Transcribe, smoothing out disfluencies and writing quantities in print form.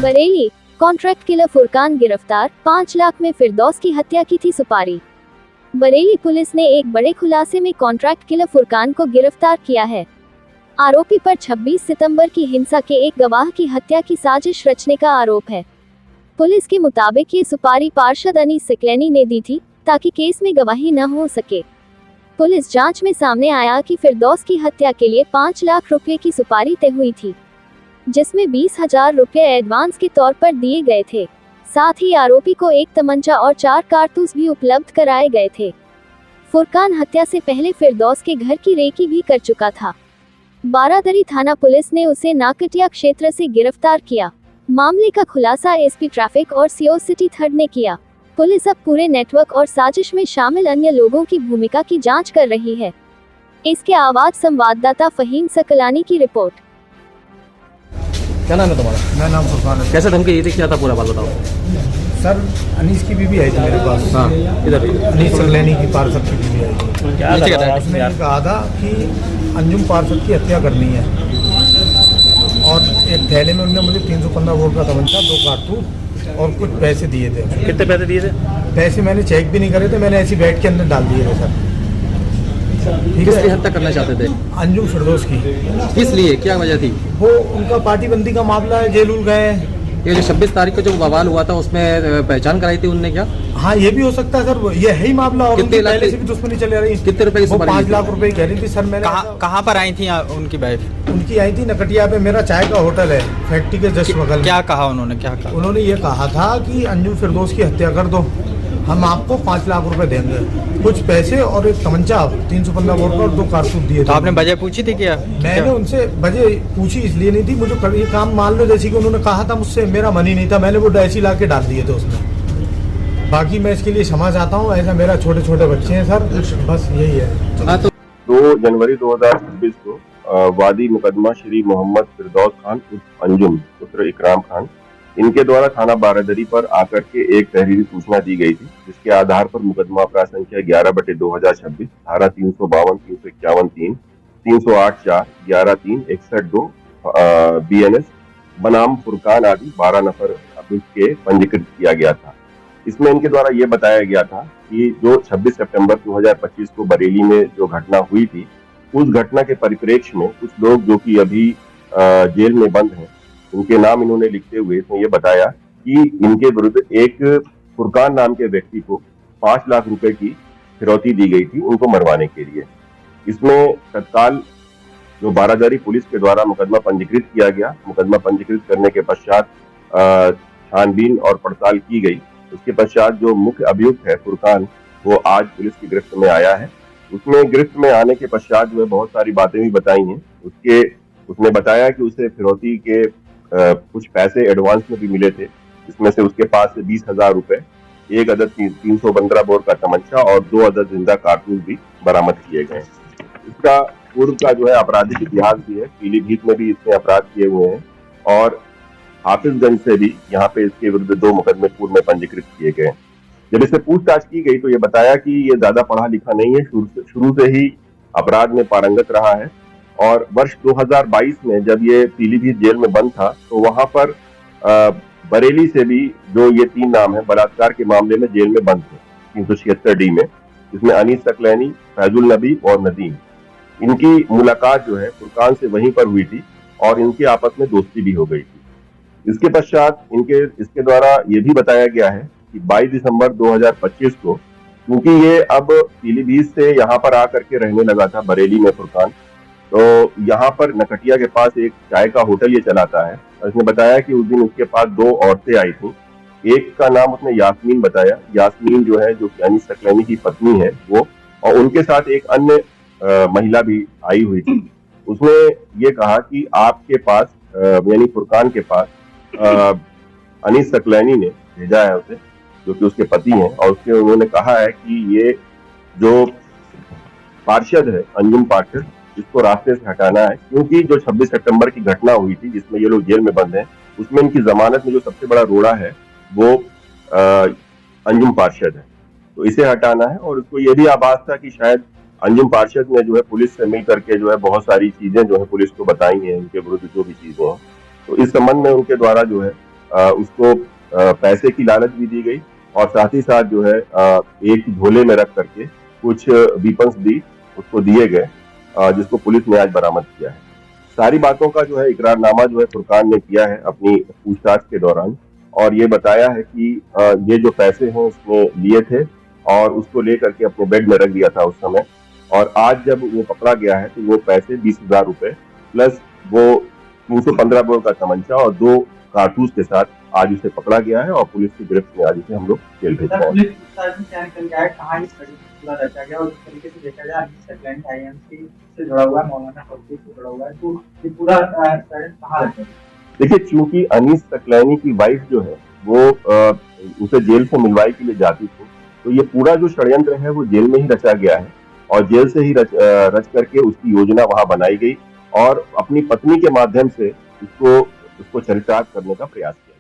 Bareilly, contract killer Furqan गिरफ्तार, 5 लाख में फिरदौस की हत्या की थी सुपारी। बरेली पुलिस ने एक बड़े खुलासे में कॉन्ट्रैक्ट किलर फुरकान को गिरफ्तार किया है। आरोपी पर 26 सितंबर की हिंसा के एक गवाह की हत्या की साजिश रचने का आरोप है। पुलिस के मुताबिक ये सुपारी पार्षद अनीस सकलैनी ने दी थी ताकि केस में गवाही न हो सके। पुलिस जांच में सामने आया कि फिरदौस की हत्या के लिए 5 लाख रुपए की सुपारी तय हुई थी, जिसमें 20,000 रुपए एडवांस के तौर पर दिए गए थे। साथ ही आरोपी को एक तमंचा और 4 कारतूस भी उपलब्ध कराए गए थे। फुरकान हत्या से पहले फिरदौस के घर की रेकी भी कर चुका था। बारादरी थाना पुलिस ने उसे नाकटिया क्षेत्र से गिरफ्तार किया। मामले का खुलासा एसपी ट्रैफिक और सीओ सिटी थर्ड ने किया। पुलिस अब पूरे नेटवर्क और साजिश में शामिल अन्य लोगों की भूमिका की जांच कर रही है। इसके आवाज संवाददाता फहीम सकलानी की रिपोर्ट। क्या नाम है तुम्हारा? मेरा नाम फुरकान है। कैसे धमकी दी थी, क्या था पूरा बात बताओ। सर, अनीस की बीवी आई थी मेरे पास। हाँ, इधर अनीस सकलैनी की पार्षद की बीवी आई थी। क्या था? उसने ये कहा था कि अंजुम पार्षद की हत्या करनी है और एक थैले में उन्होंने मुझे 315 बोर का तमंचा, 2 कारतूस और कुछ पैसे दिए थे। कितने पैसे दिए थे? पैसे मैंने चेक भी नहीं करे थे, मैंने ऐसी बैठ के अंदर डाल दिए थे सर। ठीक किसकी है, हत्या करना चाहते थे? अंजुम फिरदौस की। किस लिए, क्या वजह थी? वो उनका पार्टी बंदी का मामला है, जेल उल गए। ये जो 26 तारीख को जो बवाल हुआ था उसमें पहचान कराई थी उनने क्या? हाँ, ये भी हो सकता है सर, ये है ही मामला। और कितने उनकी लाख पहले से भी दुश्मनी चले रही। कितने रुपए की वो सुपारी? 5 लाख रुपए कह रही थी सर। मैंने कहाँ पर आई थी उनकी वाइफ? उनकी आई थी नकटिया पे, मेरा चाय का होटल है, फैक्ट्री के जस्ट बगल में। क्या कहा उन्होंने, क्या कहा? उन्होंने ये कहा था कि अंजुम फिरदौस की हत्या कर दो, हम आपको 5 लाख रुपए देंगे, कुछ पैसे और एक तमंचा 315 बोर का और 2 कारतूस दिए थे। तो आपने वजह पूछी थी क्या? मैंने उनसे वजह पूछी इसलिए नहीं थी, मुझे ये काम मान लो जैसे कि उन्होंने कहा था मुझसे, मेरा मन ही नहीं था, मैंने वो डैसी ला के डाल दिए थे उसमें। बाकी मैं इसके लिए क्षमा चाहता हूँ, ऐसा मेरा छोटे छोटे बच्चे हैं सर, बस यही है। 2 जनवरी 2026 को वादी मुकदमा श्री मोहम्मद फिरदौस खान अंजुम पुत्र इकराम खान इनके द्वारा थाना बारादरी पर आकर के एक तहरीरी सूचना दी गई थी, जिसके आधार पर मुकदमा अपराध संख्या 11/2026 धारा 352, 351, 3, 308, 4, 11, 3, 61, 2 BNS बनाम फुरकान आदि 12 नफर अभियुक्त के पंजीकृत किया गया था। इसमें इनके द्वारा ये बताया गया था कि जो 26 सितंबर 2025 को बरेली में जो घटना हुई थी, उस घटना के परिप्रेक्ष्य में कुछ लोग जो कि अभी जेल में बंद हैं, उनके नाम इन्होंने लिखते हुए इसमें ये बताया कि इनके विरुद्ध एक फुरकान नाम के व्यक्ति को 5 लाख रुपए की फिरौती दी गई थी उनको मरवाने के लिए। इसमें तत्काल जो बारादरी पुलिस के द्वारा मुकदमा पंजीकृत किया गया। मुकदमा पंजीकृत करने के पश्चात छानबीन और पड़ताल की गई। उसके पश्चात जो मुख्य अभियुक्त है फुरकान, वो आज पुलिस की गिरफ्त में आया है। उसमें गिरफ्त में आने के पश्चात जो है बहुत सारी बातें भी बताई हैं। उसने बताया कि उसे फिरौती के कुछ पैसे एडवांस में भी मिले थे, इसमें से उसके पास से 20,000 रुपए, एक अदद 315 बोर का तमंचा और 2 अदद जिंदा कारतूस भी बरामद किए गए। इसका पूर्व का जो है आपराधिक इतिहास भी है, पीलीभीत में भी इसने अपराध किए हुए हैं और हाफिजगंज से भी यहाँ पे इसके विरुद्ध 2 मुकदमे पूर्व में पंजीकृत किए गए। जब इससे पूछताछ की गई तो ये बताया कि ये ज्यादा पढ़ा लिखा नहीं है, शुरू से ही अपराध में पारंगत रहा है और वर्ष 2022 में जब ये पीलीभीत जेल में बंद था तो वहां पर बरेली से भी जो ये 3 नाम है बलात्कार के मामले में जेल में बंद थे 376 डी में, जिसमें अनीस सकलैनी, फैजुल नबी और नदीम। इनकी मुलाकात जो है फुरकान से वहीं पर हुई थी और इनकी आपस में दोस्ती भी हो गई थी। इसके पश्चात इसके द्वारा ये भी बताया गया है कि 22 दिसंबर 2025 को, क्योंकि ये अब पीलीभीत से यहाँ पर आकर के रहने लगा था बरेली में फुरकान, तो यहाँ पर नकटिया के पास एक चाय का होटल ये चलाता है। इसने बताया कि उस दिन उसके पास 2 औरतें आई थी। एक का नाम उसने यास्मीन बताया, यास्मीन जो है जो कि अनीस सकलैनी की पत्नी है वो, और उनके साथ एक अन्य महिला भी आई हुई थी। उसने ये कहा कि आपके पास यानी फुरकान के पास अनीस सकलैनी ने भेजा है उसे, जो कि उसके पति हैं, और उसके उन्होंने कहा है कि ये जो पार्षद है अंजुम पार्षद, इसको रास्ते से हटाना है, क्योंकि जो 26 सितंबर की घटना हुई थी जिसमें ये लोग जेल में बंद हैं, उसमें इनकी जमानत में जो सबसे बड़ा रोड़ा है वो अंजुम पार्षद है, तो इसे हटाना है। और उसको ये भी आभास था कि शायद अंजुम पार्षद ने जो है पुलिस से मिल करके जो है बहुत सारी चीजें जो है पुलिस को बताई हैं, उनके विरुद्ध जो भी चीजें हैं, तो इस संबंध में उनके द्वारा जो है उसको पैसे की लालच भी दी गई और साथ ही साथ जो है एक झोले में रख करके कुछ वीपन्स भी उसको दिए गए, जिसको पुलिस ने आज बरामद किया है। सारी बातों का जो है इकरारनामा जो है फुरकान ने किया है अपनी पूछताछ के दौरान, और ये बताया है कि ये जो पैसे हैं उसने लिए थे और उसको लेकर के अपने बेड में रख दिया था उस समय, और आज जब वो पकड़ा गया है तो वो पैसे 20,000 रुपए प्लस वो 315 बोर का तमंचा और 2 कारतूस के साथ आज उसे पकड़ा गया है और पुलिस की गिरफ्त में आज उसे हम लोग जेल भेज रहे हैं। देखिए, चूंकि अनीस सकलैनी की वाइफ जो है वो उसे जेल से मिलवाई के लिए जाती थी, तो ये पूरा जो षड्यंत्र है वो जेल में ही रचा गया है और जेल से ही रच करके उसकी योजना वहां बनाई गई और अपनी पत्नी के माध्यम से उसको चरितार्थ करने का प्रयास किया।